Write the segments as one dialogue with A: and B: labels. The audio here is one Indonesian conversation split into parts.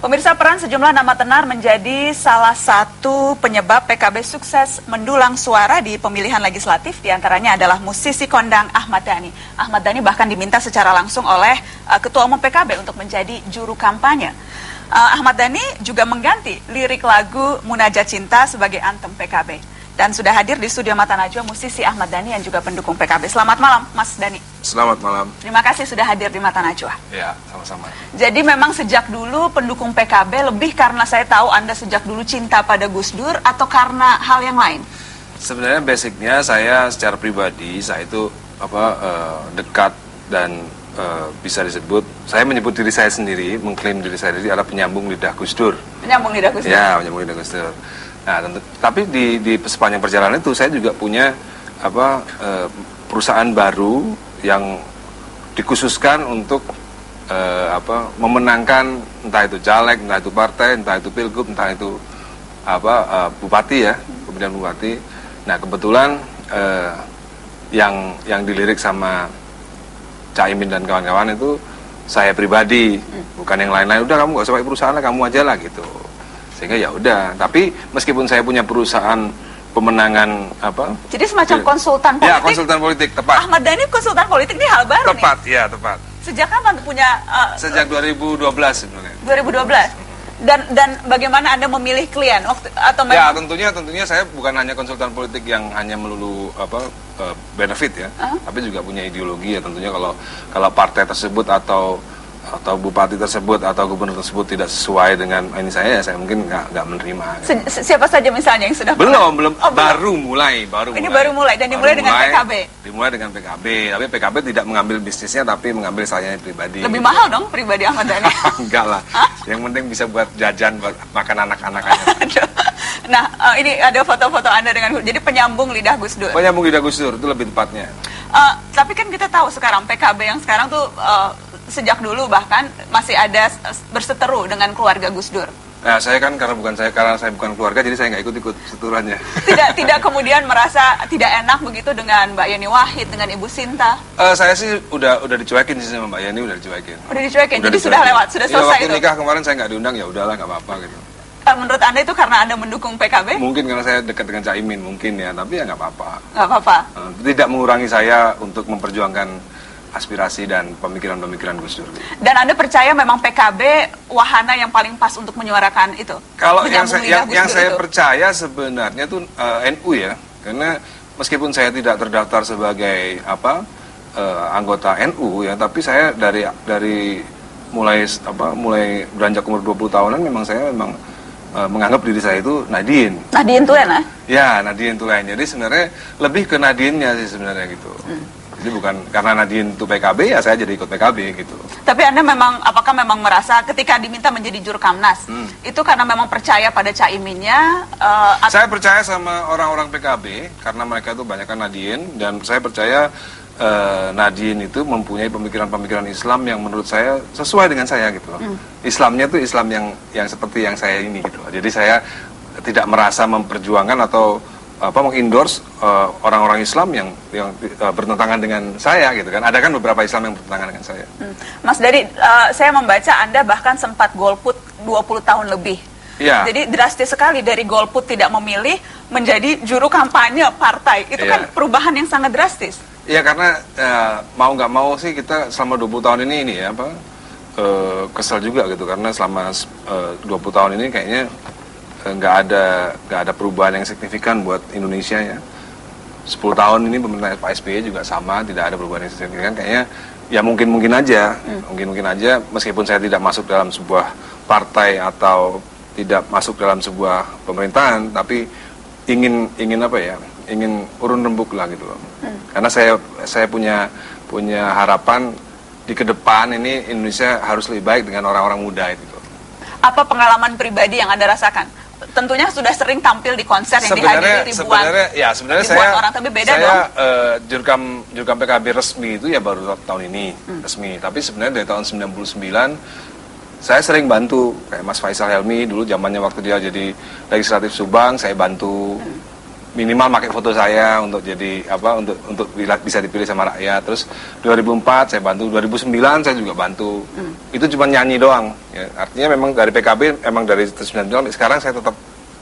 A: Pemirsa, peran sejumlah nama tenar menjadi salah satu penyebab PKB sukses mendulang suara di pemilihan legislatif. Di antaranya adalah musisi kondang Ahmad Dhani. Ahmad Dhani bahkan diminta secara langsung oleh Ketua Umum PKB untuk menjadi juru kampanye. Ahmad Dhani juga mengganti lirik lagu Munajat Cinta sebagai anthem PKB. Dan sudah hadir di studio Mata Najwa musisi Ahmad Dhani yang juga pendukung PKB. Selamat malam, Mas Dhani.
B: Selamat malam.
A: Terima kasih sudah hadir di Mata Najwa.
B: Ya, sama-sama.
A: Jadi memang sejak dulu pendukung PKB lebih karena saya tahu Anda sejak dulu cinta pada Gus Dur atau karena hal yang lain?
B: Sebenarnya basicnya saya secara pribadi, saya itu dekat dan bisa disebut, saya menyebut diri saya sendiri, mengklaim diri saya sendiri adalah penyambung lidah Gus Dur.
A: Penyambung lidah Gus Dur?
B: Ya, penyambung lidah Gus Dur. Nah, tapi di sepanjang perjalanan itu saya juga punya perusahaan baru yang dikhususkan untuk memenangkan entah itu caleg, entah itu partai, entah itu pilgub, entah itu bupati ya, pemilihan bupati. Nah, kebetulan yang dilirik sama Caimin dan kawan-kawan itu saya pribadi, bukan yang lain-lain. Udah, kamu gak usah pakai perusahaan lah, kamu aja lah gitu. Sehingga ya udah, tapi meskipun saya punya perusahaan pemenangan
A: jadi semacam konsultan politik.
B: Ya, konsultan politik, tepat.
A: Ahmad Dhani konsultan politik ini hal baru.
B: Tepat,
A: nih.
B: Ya, tepat.
A: Sejak kapan punya
B: sejak 2012 sebenarnya.
A: 2012. Dan bagaimana Anda memilih klien atau
B: ya, tentunya saya bukan hanya konsultan politik yang hanya melulu benefit ya, tapi juga punya ideologi ya. Tentunya kalau partai tersebut atau bupati tersebut atau gubernur tersebut tidak sesuai dengan ini saya mungkin nggak menerima.
A: Siapa saja misalnya yang sudah
B: belum baru mulai.
A: Ini baru mulai dan dimulai dengan PKB.
B: Dimulai dengan PKB, tapi PKB tidak mengambil bisnisnya tapi mengambil saya pribadi.
A: Lebih mahal dong pribadi Ahmad Dhani.
B: Enggak lah. Yang penting bisa buat jajan buat makan anak-anak aja.
A: Nah, ini ada foto-foto Anda dengan jadi penyambung lidah Gus Dur.
B: Penyambung lidah Gus Dur itu lebih tepatnya.
A: Tapi kan kita tahu sekarang PKB yang sekarang tuh sejak dulu bahkan masih ada berseteru dengan keluarga Gus Dur.
B: Nah, karena saya bukan keluarga, jadi saya nggak ikut seteruannya.
A: Tidak kemudian merasa tidak enak begitu dengan Mbak Yeni Wahid, dengan Ibu Sinta?
B: Saya sih udah dicuekin sih sama Mbak Yeni, udah dicuekin.
A: Jadi sudah lewat, sudah selesai
B: waktu
A: itu?
B: nikah kemarin saya nggak diundang, ya udahlah nggak apa-apa gitu.
A: Menurut Anda itu karena Anda mendukung PKB?
B: Mungkin karena saya dekat dengan Caimin, mungkin ya, tapi ya nggak apa-apa.
A: Nggak apa-apa?
B: Tidak mengurangi saya untuk memperjuangkan aspirasi dan pemikiran-pemikiran Gus Dur.
A: Dan Anda percaya memang PKB wahana yang paling pas untuk menyuarakan itu?
B: Kalau yang saya percaya sebenarnya itu NU ya, karena meskipun saya tidak terdaftar sebagai anggota NU ya, tapi saya dari mulai beranjak umur 20 tahunan saya memang menganggap diri saya itu Nadien.
A: Nadien Tulen lah?
B: Ya, Nadien Tulen. Jadi sebenarnya lebih ke Nadiennya sih sebenarnya gitu. Jadi bukan karena Nadien itu PKB, ya saya jadi ikut PKB gitu.
A: Tapi Anda apakah memang merasa ketika diminta menjadi juru Kamnas, itu karena memang percaya pada Caiminnya?
B: Saya percaya sama orang-orang PKB, karena mereka itu banyak kan Nadien, dan saya percaya Nadien itu mempunyai pemikiran-pemikiran Islam yang menurut saya sesuai dengan saya gitu loh. Islamnya itu Islam yang seperti yang saya ini gitu loh. Jadi saya tidak merasa memperjuangkan atau mengendorse orang-orang Islam yang bertentangan dengan saya gitu kan. Ada kan beberapa Islam yang bertentangan dengan saya.
A: Mas Dhani, saya membaca Anda bahkan sempat golput 20 tahun lebih.
B: Ya.
A: Jadi drastis sekali dari golput tidak memilih menjadi juru kampanye partai. Itu kan perubahan yang sangat drastis.
B: Iya, karena mau nggak mau sih kita selama 20 tahun ini kesel juga gitu, karena selama 20 tahun ini kayaknya nggak ada perubahan yang signifikan buat Indonesia ya. 10 tahun ini pemerintahan Pak SBY juga sama, tidak ada perubahan yang signifikan. Kayaknya ya mungkin aja meskipun saya tidak masuk dalam sebuah partai atau tidak masuk dalam sebuah pemerintahan, tapi ingin urun rembuk lah gitu loh. Karena saya punya harapan di kedepan ini Indonesia harus lebih baik dengan orang-orang muda itu.
A: Apa pengalaman pribadi yang Anda rasakan? Tentunya sudah sering tampil di konser yang dihadiri ribuan orang, tapi beda dong.
B: Jurkam PKB resmi itu ya baru tahun ini resmi. Tapi sebenarnya dari tahun 99 saya sering bantu, kayak Mas Faisal Helmi dulu zamannya waktu dia jadi legislatif Subang, saya bantu. minimal pakai foto saya untuk jadi untuk bisa dipilih sama rakyat. Terus 2004 saya bantu, 2009 saya juga bantu. Itu cuma nyanyi doang ya. Artinya memang dari PKB, emang dari 1999 sampai sekarang saya tetap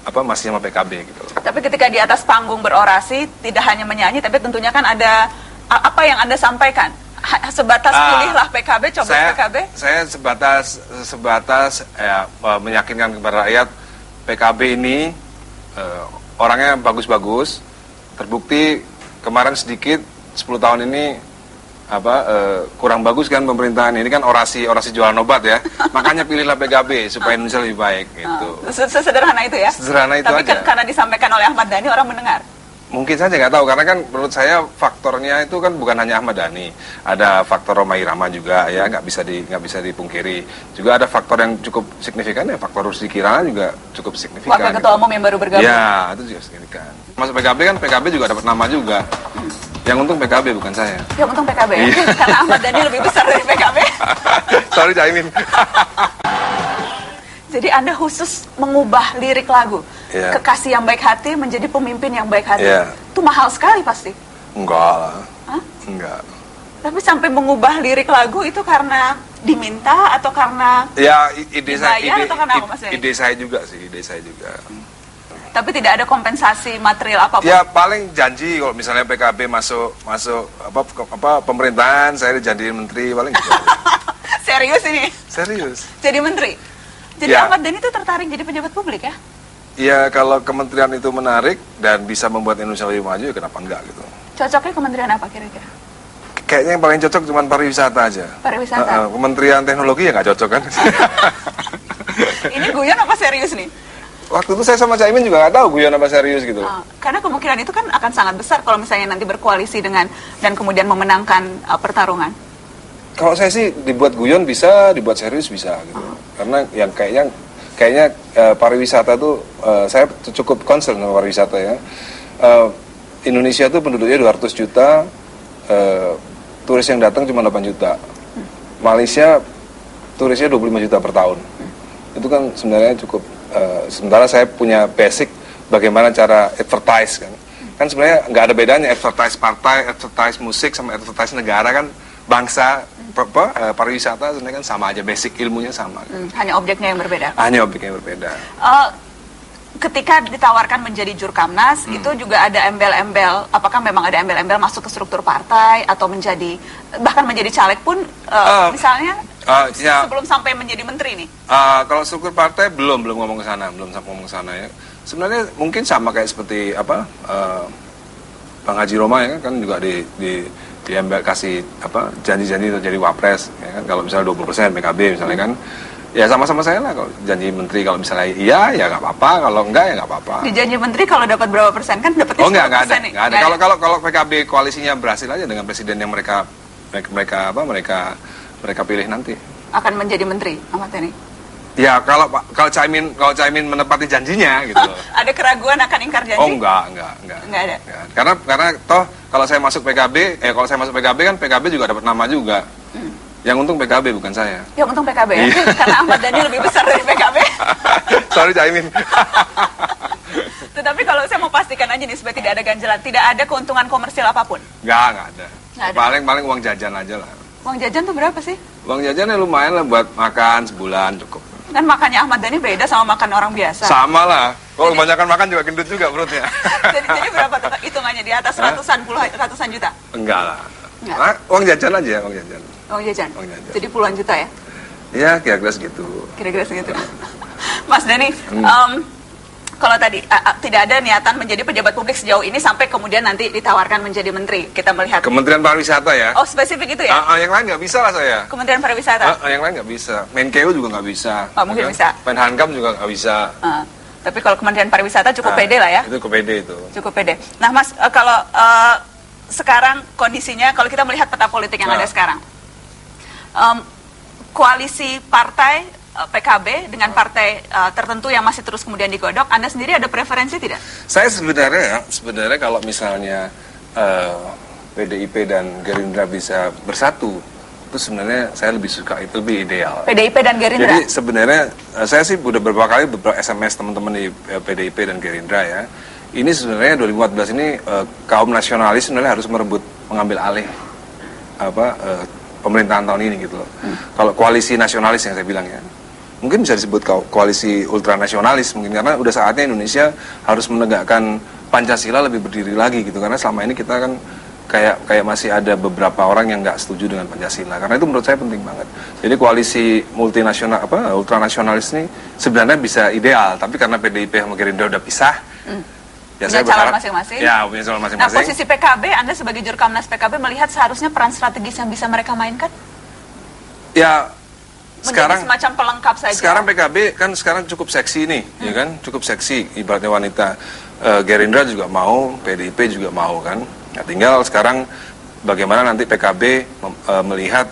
B: masih sama PKB gitu.
A: Tapi ketika di atas panggung berorasi tidak hanya menyanyi, tapi tentunya kan ada apa yang Anda sampaikan? Sebatas pilihlah PKB, coblos PKB? Saya
B: sebatas meyakinkan kepada rakyat PKB ini orangnya bagus-bagus. Terbukti kemarin sedikit 10 tahun ini kurang bagus kan pemerintahan ini kan orasi jualan obat ya. Makanya pilihlah PKB supaya Indonesia lebih baik gitu.
A: Sesederhana itu ya.
B: Sederhana itu
A: tapi
B: aja.
A: Karena disampaikan oleh Ahmad Dhani orang mendengar.
B: Mungkin saja nggak tahu karena kan menurut saya faktornya itu kan bukan hanya Ahmad Dhani, ada faktor Rhoma Irama juga ya, nggak bisa dipungkiri. Juga ada faktor yang cukup signifikan ya, faktor Rusdi Kirana juga cukup signifikan.
A: Wakil Ketua Umum yang baru bergabung.
B: Ya itu juga signifikan. Masuk PKB kan PKB juga dapat nama juga. Yang untung PKB bukan saya.
A: Yang untung PKB ya? Karena Ahmad Dhani lebih besar dari PKB.
B: Sorry Caimin.
A: Jadi Anda khusus mengubah lirik lagu, kekasih yang baik hati menjadi pemimpin yang baik hati. Itu mahal sekali pasti.
B: Enggak lah.
A: Hah?
B: Enggak.
A: Tapi sampai mengubah lirik lagu itu karena diminta atau karena
B: ide saya juga sih, ide saya juga.
A: Tapi tidak ada kompensasi material apapun.
B: Ya paling janji kalau misalnya PKB masuk pemerintahan, saya dijanjiin menteri paling gitu.
A: Serius ini?
B: Serius.
A: Jadi menteri. Jadi Ahmad Dhani itu tertarik jadi pejabat publik ya?
B: Ya kalau kementerian itu menarik dan bisa membuat Indonesia lebih maju, ya kenapa enggak gitu.
A: Cocoknya kementerian apa kira-kira?
B: Kayaknya yang paling cocok cuma pariwisata aja.
A: Pariwisata?
B: Kementerian teknologi ya nggak cocok kan.
A: Ini guyon apa serius nih?
B: Waktu itu saya sama Caimin juga nggak tahu guyon apa serius gitu.
A: Karena kemungkinan itu kan akan sangat besar kalau misalnya nanti berkoalisi dengan dan kemudian memenangkan pertarungan.
B: Kalau saya sih dibuat guyon bisa, dibuat serius bisa gitu. Karena yang kayaknya pariwisata tuh saya cukup concern sama pariwisata ya. Indonesia tuh penduduknya 200 juta, turis yang datang cuma 8 juta. Malaysia turisnya 25 juta per tahun. Itu kan sebenarnya cukup. Sementara saya punya basic bagaimana cara advertise kan. Kan sebenarnya nggak ada bedanya advertise partai, advertise musik sama advertise negara kan. Bangsa pariwisata sebenarnya kan sama aja, basic ilmunya sama.
A: Hanya objeknya yang berbeda.
B: Hanya objeknya yang berbeda.
A: Ketika ditawarkan menjadi Jurkamnas itu juga ada embel-embel. Apakah memang ada embel-embel masuk ke struktur partai atau bahkan menjadi caleg pun misalnya sebelum sampai menjadi menteri nih?
B: Kalau struktur partai belum ngomong ke sana, belum sampai ngomong ke sana ya. Sebenarnya mungkin sama kayak seperti Bang Haji Roma ya kan juga di embel kasih janji-janji untuk jadi wapres ya kan, kalau misalnya 20% PKB misalnya kan ya sama-sama saya lah. Kalau janji menteri kalau misalnya iya ya nggak apa-apa, kalau enggak ya nggak apa-apa.
A: Di janji menteri kalau dapat berapa persen kan dapatnya 10% nih.
B: Nggak ada. Kalau PKB koalisinya berhasil aja dengan presiden yang mereka pilih nanti.
A: Akan menjadi menteri Ahmad Dhani.
B: Ya kalau Caimin menepati janjinya gitu.
A: Ada keraguan akan ingkar janji?
B: Oh enggak
A: ada.
B: Karena toh kalau saya masuk PKB kan PKB juga dapat nama juga. Yang untung PKB bukan saya.
A: Yang untung PKB ya? Karena Ahmad Dhani lebih besar dari PKB.
B: Sorry Caimin.
A: Tetapi kalau saya mau pastikan aja nih supaya tidak ada ganjalan, tidak ada keuntungan komersil apapun?
B: Nggak ada. Paling uang jajan aja lah.
A: Uang jajan tuh berapa sih?
B: Uang jajannya lumayan lah buat makan sebulan cukup.
A: Kan makannya Ahmad Dhani beda sama makan orang biasa.
B: Sama lah. Kalau kebanyakan makan juga gendut juga perutnya.
A: jadi berapa tuh hitungannya di atas ratusan juta?
B: Enggak lah. Uang jajan aja, uang jajan.
A: Uang jajan. Jadi puluhan juta ya?
B: Iya, kira-kira segitu.
A: Mas Dhani, kalau tadi tidak ada niatan menjadi pejabat publik sejauh ini sampai kemudian nanti ditawarkan menjadi menteri, kita melihat.
B: Kementerian Pariwisata ya?
A: Oh, spesifik itu ya?
B: Yang lain nggak bisa lah saya.
A: Kementerian Pariwisata?
B: Yang lain nggak bisa. Menkeu juga nggak bisa.
A: Mungkin bisa.
B: Menhankam juga nggak bisa.
A: Tapi kalau Kementerian Pariwisata cukup pede lah ya?
B: Itu cukup pede itu.
A: Cukup pede. Nah Mas, kalau sekarang kondisinya, kalau kita melihat peta politik yang ada sekarang, koalisi partai PKB dengan partai tertentu yang masih terus kemudian digodok, Anda sendiri ada preferensi tidak?
B: Saya sebenarnya kalau misalnya PDIP dan Gerindra bisa bersatu, itu sebenarnya saya lebih suka, itu lebih ideal.
A: PDIP dan Gerindra?
B: Jadi sebenarnya saya sih udah beberapa kali SMS teman-teman di PDIP dan Gerindra ya, ini sebenarnya 2014 ini kaum nasionalis sebenarnya harus mengambil alih pemerintahan tahun ini gitu loh. Kalau koalisi nasionalis yang saya bilang ya, mungkin bisa disebut koalisi ultranasionalis mungkin, karena udah saatnya Indonesia harus menegakkan Pancasila lebih berdiri lagi gitu, karena selama ini kita kan kayak masih ada beberapa orang yang nggak setuju dengan Pancasila, karena itu menurut saya penting banget. Jadi koalisi multinasional ultranasionalis ini sebenarnya bisa ideal, tapi karena PDIP sama Gerindra udah pisah, ya saya berharap
A: masing-masing.
B: Ya, punya calon masing-masing.
A: Nah, posisi PKB, Anda sebagai Jurkamnas PKB melihat seharusnya peran strategis yang bisa mereka mainkan?
B: Ya,
A: menjadi
B: sekarang
A: semacam pelengkap saja.
B: Sekarang PKB kan sekarang cukup seksi nih, ya kan? Cukup seksi, ibaratnya wanita. Gerindra juga mau, PDIP juga mau kan. Nah, tinggal sekarang bagaimana nanti PKB melihat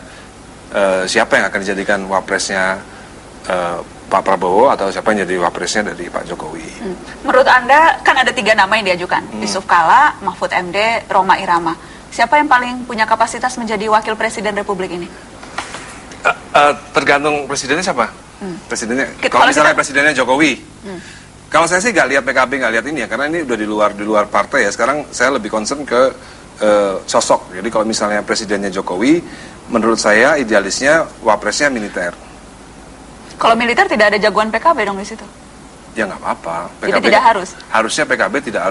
B: siapa yang akan dijadikan wapresnya Pak Prabowo atau siapa yang jadi wapresnya dari Pak Jokowi.
A: Menurut Anda kan ada 3 nama yang diajukan, Yusuf Kala, Mahfud MD, Rhoma Irama. Siapa yang paling punya kapasitas menjadi wakil presiden Republik ini?
B: Tergantung presidennya siapa. Presidennya, kalau misalnya presidennya Jokowi. Kalau saya sih nggak lihat PKB, nggak lihat ini ya, karena ini udah di luar partai ya. Sekarang saya lebih concern ke sosok. Jadi kalau misalnya presidennya Jokowi, menurut saya idealisnya wapresnya militer.
A: Kalau militer tidak ada jagoan PKB dong di situ.
B: Ya nggak apa-apa.
A: Jadi tidak harus.
B: Harusnya PKB tidak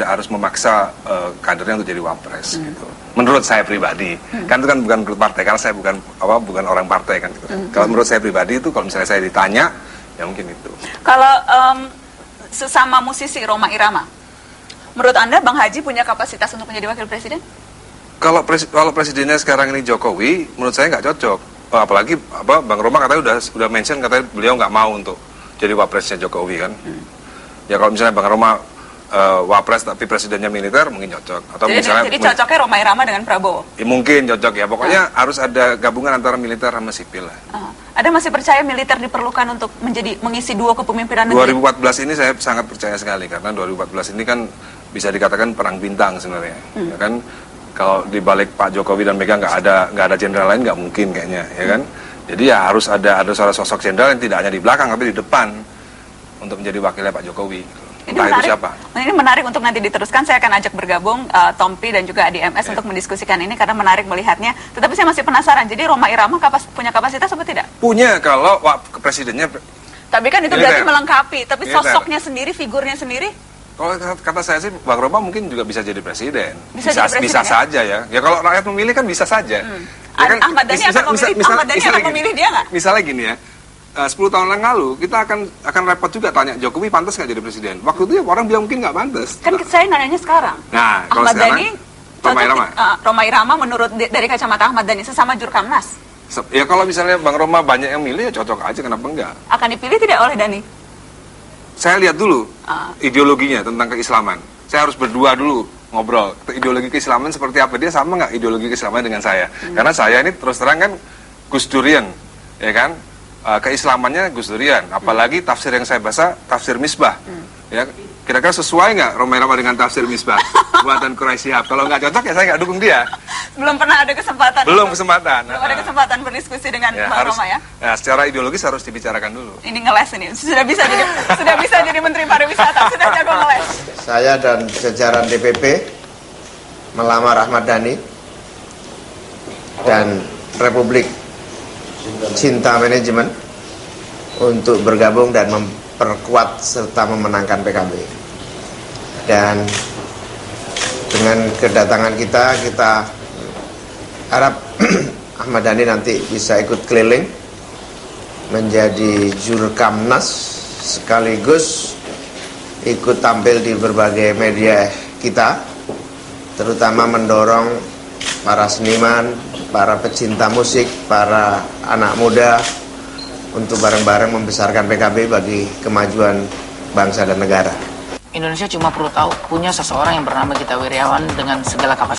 B: harus memaksa kadernya untuk jadi wapres gitu. Menurut saya pribadi, kan itu kan bukan menurut partai, karena saya bukan orang partai kan gitu. Kalau menurut saya pribadi itu, kalau misalnya saya ditanya, ya mungkin itu.
A: Kalau sesama musisi Rhoma Irama, menurut Anda Bang Haji punya kapasitas untuk menjadi wakil presiden?
B: Kalau presidennya sekarang ini Jokowi, menurut saya nggak cocok. Apalagi Bang Rhoma katanya udah mention, katanya beliau nggak mau untuk jadi wapresnya Jokowi kan. Ya kalau misalnya Bang Rhoma wapres tapi presidennya militer mungkin cocok. Atau
A: Jadi cocoknya Rhoma Irama dengan Prabowo?
B: Ya, mungkin cocok ya. Pokoknya harus ada gabungan antara militer sama sipil lah.
A: Ada masih percaya militer diperlukan untuk mengisi 2 kepemimpinan negeri?
B: 2014 ini saya sangat percaya sekali, karena 2014 ini kan bisa dikatakan perang bintang sebenarnya. Ya kan, kalau di balik Pak Jokowi dan Mega nggak ada jenderal lain, nggak mungkin kayaknya, ya kan. Jadi ya harus ada sosok jenderal yang tidak hanya di belakang tapi di depan untuk menjadi wakilnya Pak Jokowi. Entah itu siapa.
A: Ini menarik untuk nanti diteruskan. Saya akan ajak bergabung Tompi dan juga ADMS untuk mendiskusikan ini karena menarik melihatnya. Tetapi saya masih penasaran. Jadi Rhoma Irama punya kapasitas apa tidak?
B: Punya kalau presidennya.
A: Tapi kan itu berarti melengkapi. Tapi sosoknya sendiri, figurnya sendiri.
B: Kalau kata saya sih, Bang Rhoma mungkin juga bisa jadi presiden.
A: Bisa
B: saja ya. Ya kalau rakyat memilih kan bisa saja. Ya kan,
A: Ahmad Dhani akan memilih dia nggak?
B: Misalnya gini ya. 10 tahun yang lalu kita akan repot juga tanya Jokowi pantas nggak jadi presiden. Waktu itu ya orang bilang mungkin nggak pantas.
A: Kan saya nanya sekarang.
B: Nah, kalau
A: Ahmad
B: sekarang,
A: Dhani, Rhoma Irama menurut dari kacamata Ahmad Dhani sesama Jurkamnas.
B: Ya kalau misalnya Bang Rhoma banyak yang milih ya cocok aja, kenapa enggak?
A: Akan dipilih tidak oleh Dhani?
B: Saya lihat dulu ideologinya tentang keislaman. Saya harus berdua dulu ngobrol ideologi keislaman seperti apa, dia sama nggak ideologi keislaman dengan saya. Karena saya ini terus terang kan Gus Durian, ya kan. Keislamannya Gus Durian, apalagi tafsir yang saya baca tafsir Misbah. Ya, kira-kira sesuai nggak Rhoma Irama dengan tafsir Misbah buatan Quraisy Shihab? Kalau nggak cocok ya saya nggak dukung dia.
A: Belum pernah ada kesempatan.
B: Belum ada
A: kesempatan berdiskusi dengan Bang Rhoma ya.
B: Nah, secara ideologis harus dibicarakan dulu.
A: Ini ngeles ini, sudah bisa jadi Menteri Pariwisata, sudah jago ngeles.
C: Saya dan jajaran DPP melamar Ahmad Dhani dan Republik Cinta Manajemen untuk bergabung dan memperkuat serta memenangkan PKB. Dan dengan kedatangan kita harap Ahmad Dhani nanti bisa ikut keliling menjadi Jurkamnas sekaligus ikut tampil di berbagai media kita, terutama mendorong para seniman, para pecinta musik, para anak muda untuk bareng-bareng membesarkan PKB bagi kemajuan bangsa dan negara.
D: Indonesia cuma perlu tahu punya seseorang yang bernama Gita Wirjawan dengan segala kapasitas.